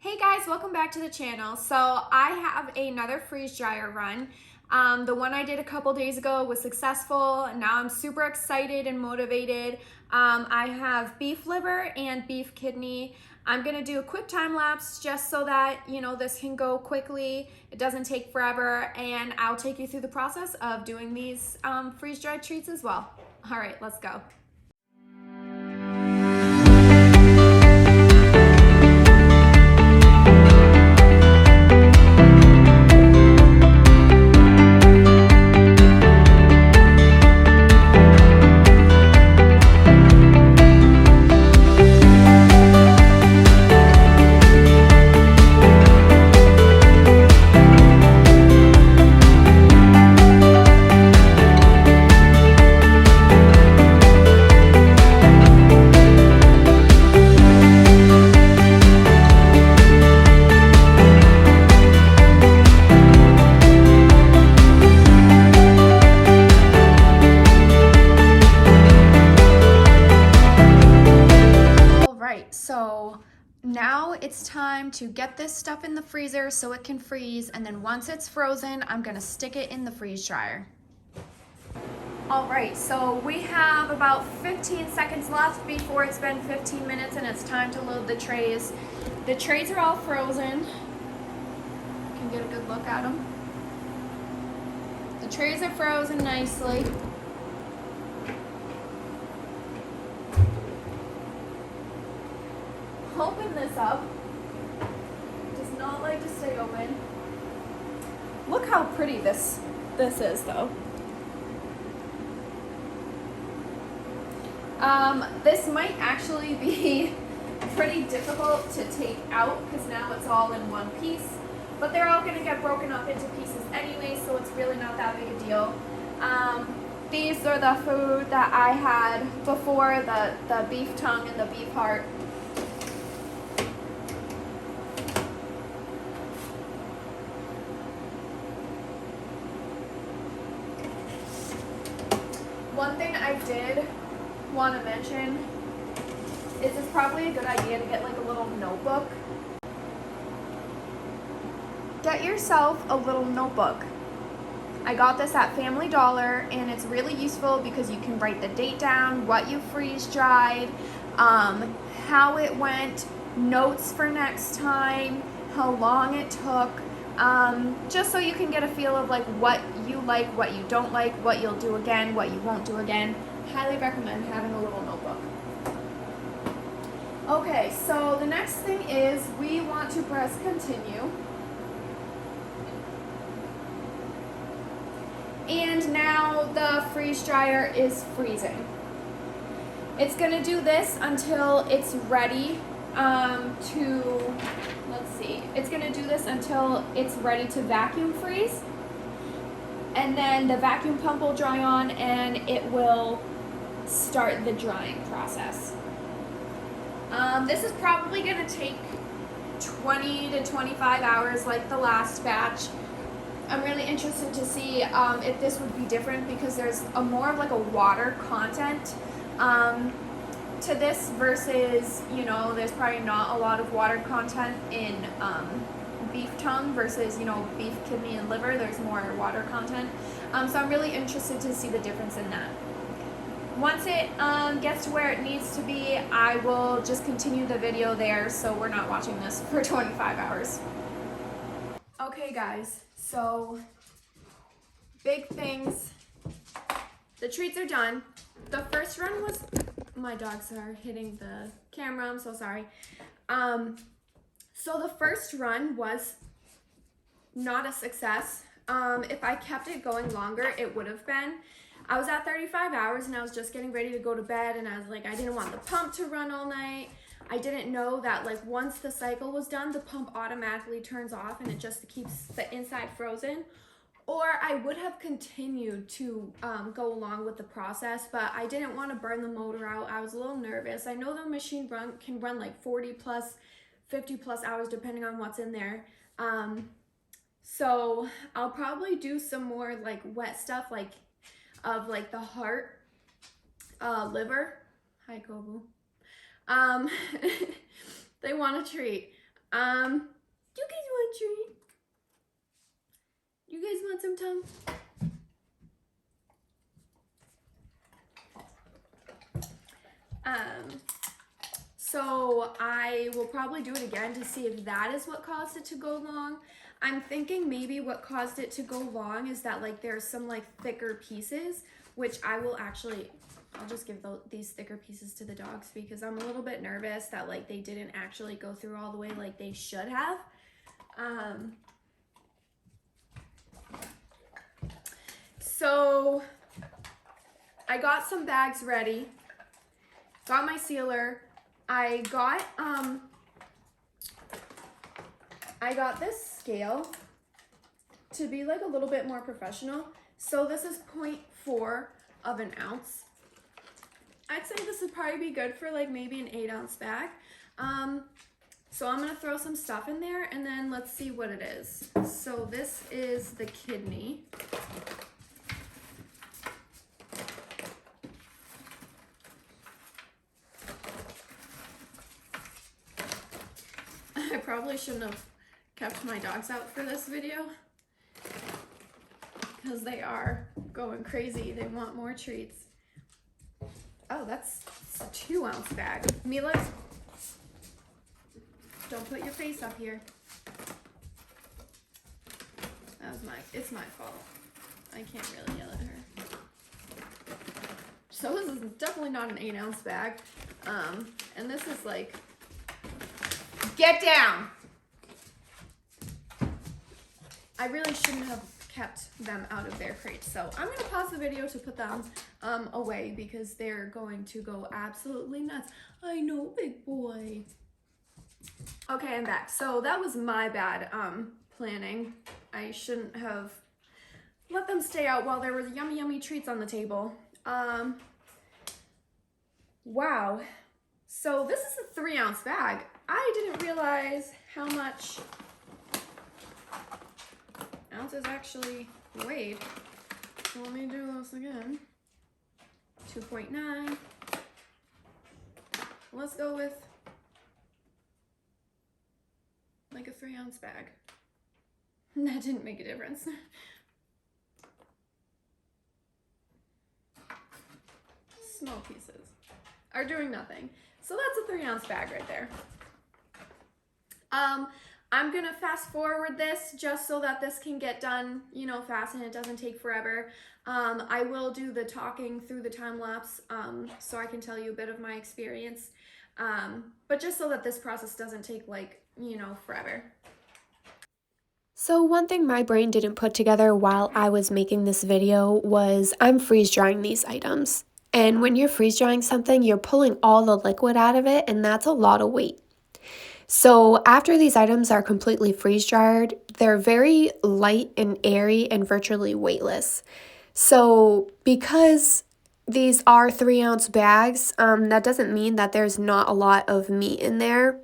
Hey guys, welcome back to the channel. So I have another freeze dryer run. The one I did a couple days ago was successful. Now I'm super excited and motivated. I have beef liver and beef kidney. I'm gonna do a quick time lapse just so that this can go quickly. It doesn't take forever, and I'll take you through the process of doing these freeze dried treats as well. All right, let's go. So now it's time to get this stuff in the freezer so it can freeze, and then once it's frozen, I'm gonna stick it in the freeze dryer. All right, so we have about 15 seconds left before it's been 15 minutes and it's time to load the trays. The trays are all frozen. You can get a good look at them. The trays are frozen nicely. Open this up. It does not like to stay open. Look how pretty this is though. This might actually be pretty difficult to take out because now it's all in one piece, but they're all gonna get broken up into pieces anyway, so it's really not that big a deal. These are the food that I had before, the beef tongue and the beef heart. One thing I did want to mention is it's probably a good idea to get like a little notebook. Get yourself a little notebook. I got this at Family Dollar and it's really useful because you can write the date down, what you freeze dried, how it went, notes for next time, how long it took. Just so you can get a feel of like what you like, what you don't like, what you'll do again, what you won't do again. Highly recommend having a little notebook. Okay, so the next thing is we want to press continue. And now the freeze dryer is freezing. It's gonna do this until it's ready it's gonna do this until it's ready to vacuum freeze, and then the vacuum pump will dry on and it will start the drying process. This is probably gonna take 20 to 25 hours like the last batch. I'm really interested to see if this would be different because there's a more of like a water content to this versus, there's probably not a lot of water content in beef tongue versus, beef kidney and liver. There's more water content. So I'm really interested to see the difference in that. Once it gets to where it needs to be, I will just continue the video there so we're not watching this for 25 hours. Okay guys, so big things. The treats are done. The first run was, my dogs are hitting the camera, I'm so sorry. So the first run was not a success. If I kept it going longer, it would have been. I was at 35 hours and I was just getting ready to go to bed, and I was like, I didn't want the pump to run all night. I didn't know that like once the cycle was done, the pump automatically turns off and it just keeps the inside frozen. Or I would have continued to go along with the process, but I didn't want to burn the motor out. I was a little nervous. I know the machine can run like 40 plus, 50 plus hours depending on what's in there. So I'll probably do some more like wet stuff like of like the heart, liver. Hi, Kobu. They want a treat. You guys want a treat? You guys want some tongue? So I will probably do it again to see if that is what caused it to go long. I'm thinking maybe what caused it to go long is that like there's some like thicker pieces, which I will actually, I'll just give these thicker pieces to the dogs because I'm a little bit nervous that like they didn't actually go through all the way like they should have. So I got some bags ready, got my sealer. I got this scale to be like a little bit more professional. So this is 0.4 of an ounce. I'd say this would probably be good for like maybe an 8-ounce bag. So I'm gonna throw some stuff in there and then let's see what it is. So this is the kidney. I probably shouldn't have kept my dogs out for this video because they are going crazy. They want more treats. Oh, that's a 2-ounce bag. Mila, don't put your face up here. It's my fault. I can't really yell at her. So this is definitely not an 8-ounce bag. And this is like, get down. I really shouldn't have kept them out of their crates. So I'm gonna pause the video to put them away because they're going to go absolutely nuts. I know, big boy. Okay, I'm back. So that was my bad planning. I shouldn't have let them stay out while there was yummy, yummy treats on the table. Wow. So this is a 3-ounce bag. I didn't realize how much ounces actually weighed. So let me do this again. 2.9. Let's go with like a 3-ounce bag. That didn't make a difference. Small pieces are doing nothing. So that's a 3-ounce bag right there. I'm gonna fast forward this just so that this can get done, you know, fast and it doesn't take forever. I will do the talking through the time lapse so I can tell you a bit of my experience. But just so that this process doesn't take like, you know, forever. So one thing my brain didn't put together while I was making this video was I'm freeze drying these items. And when you're freeze drying something, you're pulling all the liquid out of it, and that's a lot of weight. So after these items are completely freeze dried, they're very light and airy and virtually weightless. So because these are 3-ounce bags, that doesn't mean that there's not a lot of meat in there.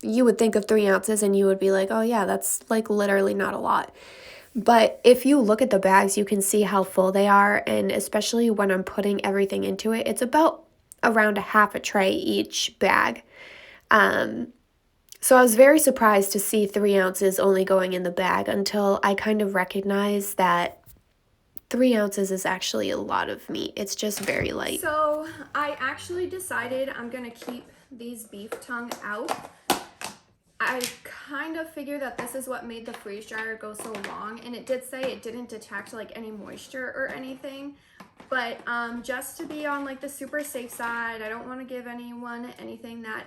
You would think of 3 ounces and you would be like, oh yeah, that's like literally not a lot. But if you look at the bags, you can see how full they are. And especially when I'm putting everything into it, it's about around a half a tray each bag. So I was very surprised to see 3 ounces only going in the bag until I kind of recognized that 3 ounces is actually a lot of meat. It's just very light. So I actually decided I'm gonna keep these beef tongue out. I kind of figured that this is what made the freeze dryer go so long, and it did say it didn't detect like any moisture or anything, but just to be on like the super safe side, I don't want to give anyone anything that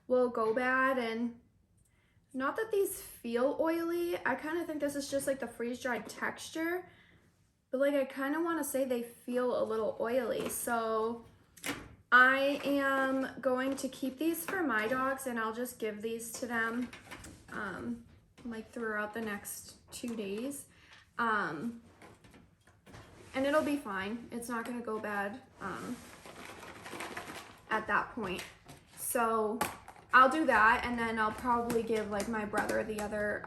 will go bad. And not that these feel oily, I kind of think this is just like the freeze dried texture, but like I kind of want to say they feel a little oily. So I am going to keep these for my dogs, and I'll just give these to them like throughout the next 2 days. And it'll be fine. It's not gonna go bad at that point. So I'll do that, and then I'll probably give like my brother the other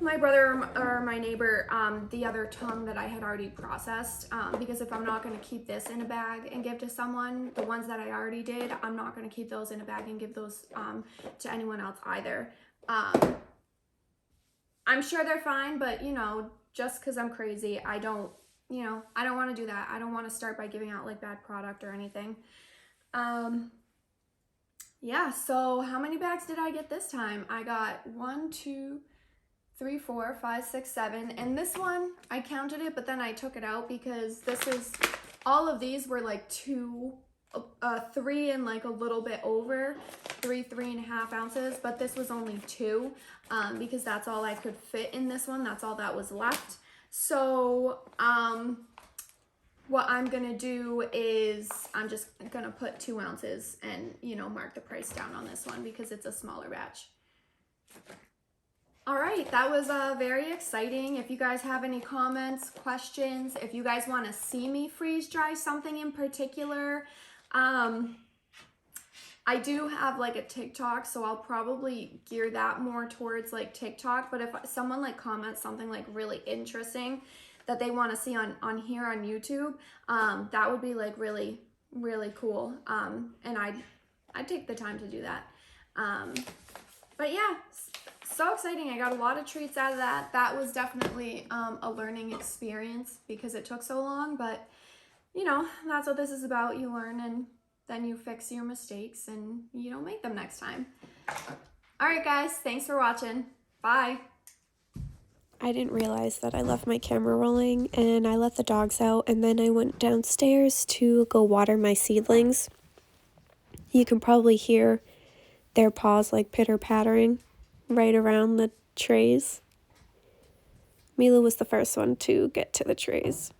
my brother or my neighbor the other tongue that I had already processed, because if I'm not going to keep this in a bag and give to someone, the ones that I already did, I'm not going to keep those in a bag and give those to anyone else either. I'm sure they're fine, but you know, just because I'm crazy, I don't want to do that. I don't want to start by giving out like bad product or anything. Yeah, so how many bags did I get this time? I got 1, 2, 3, 4, 5, 6, 7, and this one I counted it, but then I took it out because all of these were like 3 and like a little bit over 3.5 ounces, but this was only 2 because that's all I could fit in this one. That's all that was left. So what I'm gonna do is I'm just gonna put 2 ounces and, you know, mark the price down on this one because it's a smaller batch. All right, that was very exciting. If you guys have any comments, questions, if you guys want to see me freeze dry something in particular, I do have like a TikTok, so I'll probably gear that more towards like TikTok. But if someone like comments something like really interesting that they want to see on here on YouTube, that would be like really, really cool. And I'd take the time to do that. But yeah, so exciting. I got a lot of treats out of that. That was definitely a learning experience because it took so long, but you know, that's what this is about. You learn and then you fix your mistakes and you don't make them next time. All right, guys, thanks for watching. Bye. I didn't realize that I left my camera rolling and I let the dogs out and then I went downstairs to go water my seedlings. You can probably hear their paws like pitter-pattering right around the trays. Mila was the first one to get to the trays.